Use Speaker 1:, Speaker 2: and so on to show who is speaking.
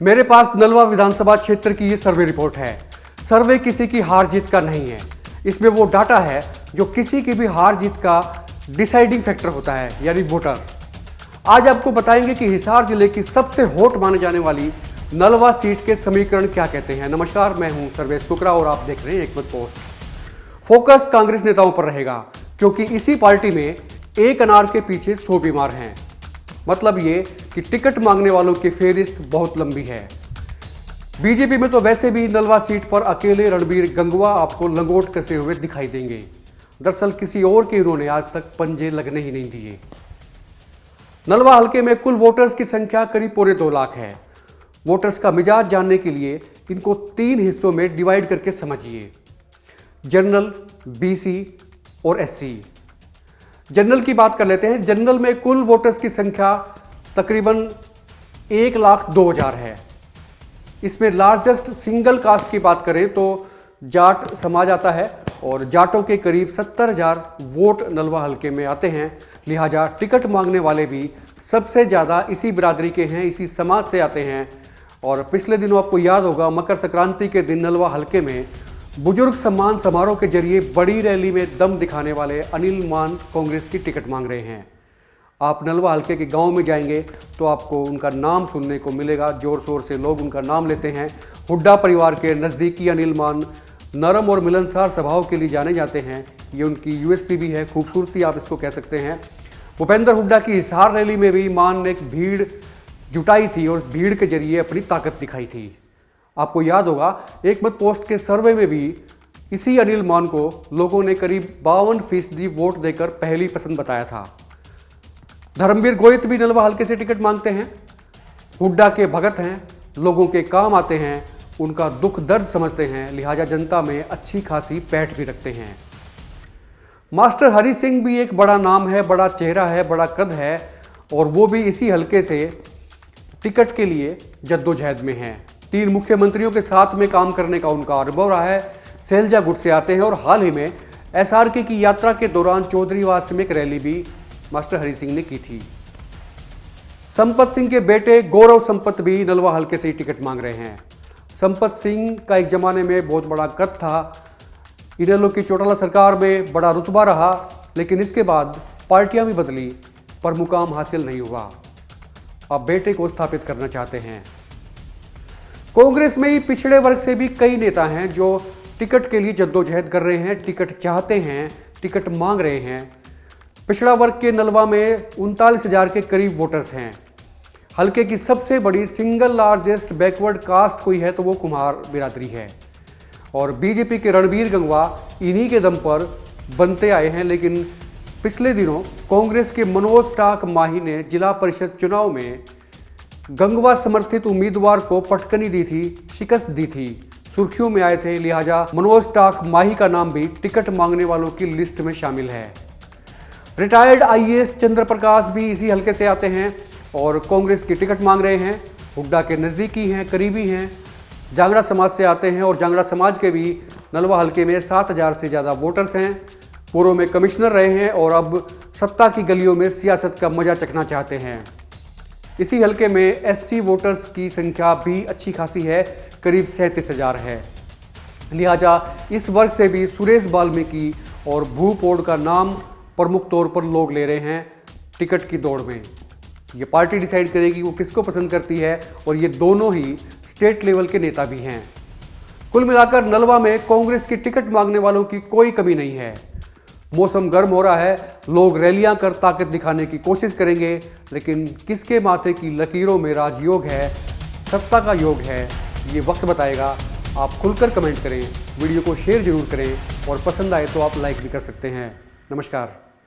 Speaker 1: मेरे पास नलवा विधानसभा क्षेत्र की ये सर्वे रिपोर्ट है। सर्वे किसी की हार जीत का नहीं है। इसमें वो डाटा है जो किसी की भी हार जीत का डिसाइडिंग फैक्टर होता है, यानी वोटर। आज आपको बताएंगे कि हिसार जिले की सबसे हॉट माने जाने वाली नलवा सीट के समीकरण क्या कहते हैं। नमस्कार, मैं हूं सर्वेश कुकरा और आप देख रहे हैं एकमत पोस्ट। फोकस कांग्रेस नेताओं पर रहेगा क्योंकि इसी पार्टी में एक अनार के पीछे 100 बीमार हैं। मतलब ये कि टिकट मांगने वालों की फेहरिस्त बहुत लंबी है। बीजेपी में तो वैसे भी नलवा सीट पर अकेले रणबीर गंगवा आपको लंगोट कसे हुए दिखाई देंगे। दरअसल किसी और के इन्होंने आज तक पंजे लगने ही नहीं दिए। नलवा हलके में कुल वोटर्स की संख्या करीब 2.25 लाख है। वोटर्स का मिजाज जानने के लिए इनको 3 हिस्सों में डिवाइड करके समझिए: जनरल, बीसी और एससी। जनरल की बात कर लेते हैं। जनरल में कुल वोटर्स की संख्या तकरीबन 1,02,000 है। इसमें लार्जेस्ट सिंगल कास्ट की बात करें तो जाट समाज आता है और जाटों के करीब 70,000 वोट नलवा हलके में आते हैं। लिहाजा टिकट मांगने वाले भी सबसे ज़्यादा इसी बिरादरी के हैं, इसी समाज से आते हैं। और पिछले दिनों आपको याद होगा, मकर संक्रांति के दिन नलवा हलके में बुजुर्ग सम्मान समारोह के जरिए बड़ी रैली में दम दिखाने वाले अनिल मान कांग्रेस की टिकट मांग रहे हैं। आप नलवा हलके के गांव में जाएंगे तो आपको उनका नाम सुनने को मिलेगा। जोर शोर से लोग उनका नाम लेते हैं। हुड्डा परिवार के नज़दीकी अनिल मान नरम और मिलनसार स्वभाव के लिए जाने जाते हैं। ये उनकी यूएसपी भी है, खूबसूरती आप इसको कह सकते हैं। भूपेंद्र हुड्डा की हिसार रैली में भी मान ने एक भीड़ जुटाई थी और भीड़ के जरिए अपनी ताकत दिखाई थी। आपको याद होगा, एकमत पोस्ट के सर्वे में भी इसी अनिल मान को लोगों ने करीब 52% वोट देकर पहली पसंद बताया था। धर्मवीर गोहित भी नलवा हलके से टिकट मांगते हैं। हुड्डा के भगत हैं, लोगों के काम आते हैं, उनका दुख दर्द समझते हैं। लिहाजा जनता में अच्छी खासी पैठ भी रखते हैं। मास्टर हरि सिंह भी एक बड़ा नाम है, बड़ा चेहरा है, बड़ा कद है और वो भी इसी हलके से टिकट के लिए जद्दोजहद में हैं। 3 मुख्यमंत्रियों के साथ में काम करने का उनका अनुभव रहा है। सैलजा गुट से आते हैं और हाल ही में एसआरके की यात्रा के दौरान चौधरीवास में एक रैली भी मास्टर हरि सिंह ने की थी। संपत सिंह के बेटे गौरव संपत भी नलवा हलके से ही टिकट मांग रहे हैं। संपत सिंह का एक जमाने में बहुत बड़ा कद था। इनेलो की चौटाला सरकार में बड़ा रुतबा रहा, लेकिन इसके बाद पार्टियां भी बदली पर मुकाम हासिल नहीं हुआ। अब बेटे को स्थापित करना चाहते हैं। कांग्रेस में ही पिछड़े वर्ग से भी कई नेता हैं जो टिकट के लिए जद्दोजहद कर रहे हैं, टिकट चाहते हैं, टिकट मांग रहे हैं। पिछड़ा वर्ग के नलवा में 39,000 के करीब वोटर्स हैं। हलके की सबसे बड़ी सिंगल लार्जेस्ट बैकवर्ड कास्ट कोई है तो वो कुम्हार बिरादरी है। और बीजेपी के रणबीर गंगवा इन्हीं के दम पर बनते आए हैं। लेकिन पिछले दिनों कांग्रेस के मनोज टाक माही ने जिला परिषद चुनाव में गंगवा समर्थित उम्मीदवार को पटकनी दी थी, शिकस्त दी थी, सुर्खियों में आए थे। लिहाजा मनोज टाक माही का नाम भी टिकट मांगने वालों की लिस्ट में शामिल है। रिटायर्ड आईएएस चंद्र प्रकाश भी इसी हलके से आते हैं और कांग्रेस की टिकट मांग रहे हैं। हुड्डा के नज़दीकी हैं, करीबी हैं। जांगड़ा समाज से आते हैं और जांगड़ा समाज के भी नलवा हलके में 7,000 से ज़्यादा वोटर्स हैं। पूर्व में कमिश्नर रहे हैं और अब सत्ता की गलियों में सियासत का मजा चखना चाहते हैं। इसी हलके में एससी वोटर्स की संख्या भी अच्छी खासी है, करीब 37,000 है। लिहाजा इस वर्ग से भी सुरेश वाल्मीकि और भूपोड़ का नाम प्रमुख तौर पर लोग ले रहे हैं टिकट की दौड़ में। ये पार्टी डिसाइड करेगी वो किसको पसंद करती है और ये दोनों ही स्टेट लेवल के नेता भी हैं। कुल मिलाकर नलवा में कांग्रेस की टिकट मांगने वालों की कोई कमी नहीं है। मौसम गर्म हो रहा है, लोग रैलियां कर ताकत दिखाने की कोशिश करेंगे, लेकिन किसके माथे की लकीरों में राजयोग है, सत्ता का योग है, ये वक्त बताएगा। आप खुलकर कमेंट करें, वीडियो को शेयर जरूर करें और पसंद आए तो आप लाइक भी कर सकते हैं। नमस्कार।